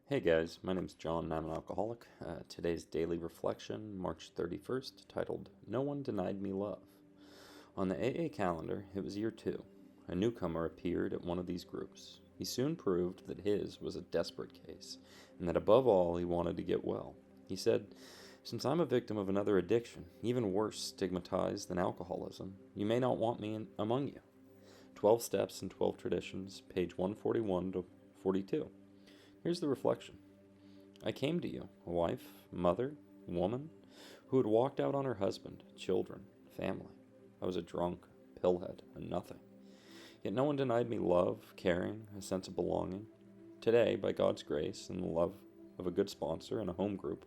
Hey guys, my name's John and I'm an alcoholic. Today's daily reflection, March 31st, titled No One Denied Me Love. On the AA calendar, it was year 2. A newcomer appeared at one of these groups. He soon proved that his was a desperate case, and that above all he wanted to get well. He said, "Since I'm a victim of another addiction, even worse stigmatized than alcoholism, you may not want me among you." 12 Steps and 12 Traditions, page 141 to 42. Here's the reflection. I came to you, a wife, mother, woman, who had walked out on her husband, children, family. I was a drunk, pillhead, a nothing. Yet no one denied me love, caring, a sense of belonging. Today, by God's grace and the love of a good sponsor and a home group,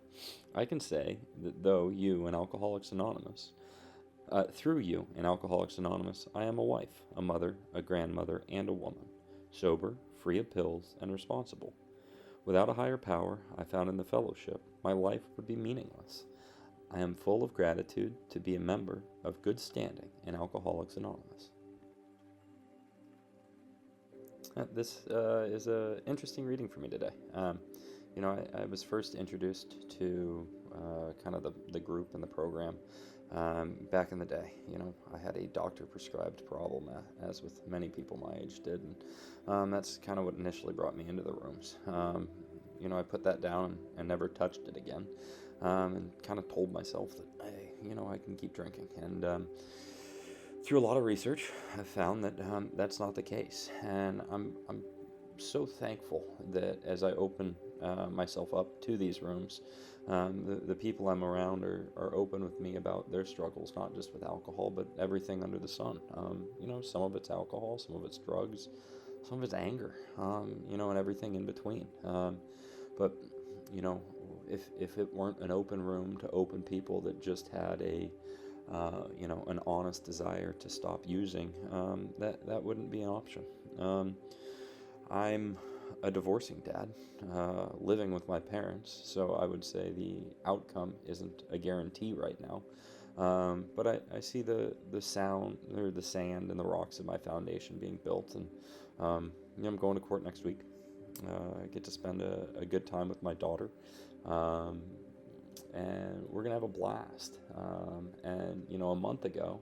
I can say that through you in Alcoholics Anonymous, I am a wife, a mother, a grandmother, and a woman, sober, free of pills, and responsible. Without a higher power I found in the fellowship, my life would be meaningless. I am full of gratitude to be a member of good standing in Alcoholics Anonymous. This is an interesting reading for me today. I was first introduced to kind of the group and the program back in the day. I had a doctor-prescribed problem, as with many people my age did, and that's kind of what initially brought me into the rooms. I put that down and never touched it again, and kind of told myself that, hey, I can keep drinking. And through a lot of research, I found that that's not the case, and I'm so thankful that as I open myself up to these rooms, the people I'm around are open with me about their struggles, not just with alcohol, but everything under the sun. Some of it's alcohol, some of it's drugs, some of it's anger, and everything in between. But if it weren't an open room to open people that just had an honest desire to stop using, that wouldn't be an option. I'm a divorcing dad, living with my parents, so I would say the outcome isn't a guarantee right now. But I see the sound or the sand and the rocks of my foundation being built, and I'm going to court next week. I get to spend a good time with my daughter, and we're gonna have a blast. And a month ago,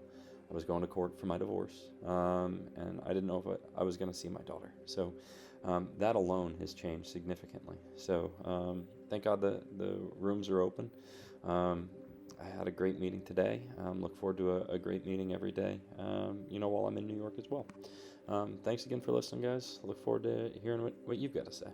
I was going to court for my divorce, and I didn't know if I was going to see my daughter. So that alone has changed significantly. So thank God the rooms are open. I had a great meeting today. Look forward to a great meeting every day, while I'm in New York as well. Thanks again for listening, guys. Look forward to hearing what you've got to say.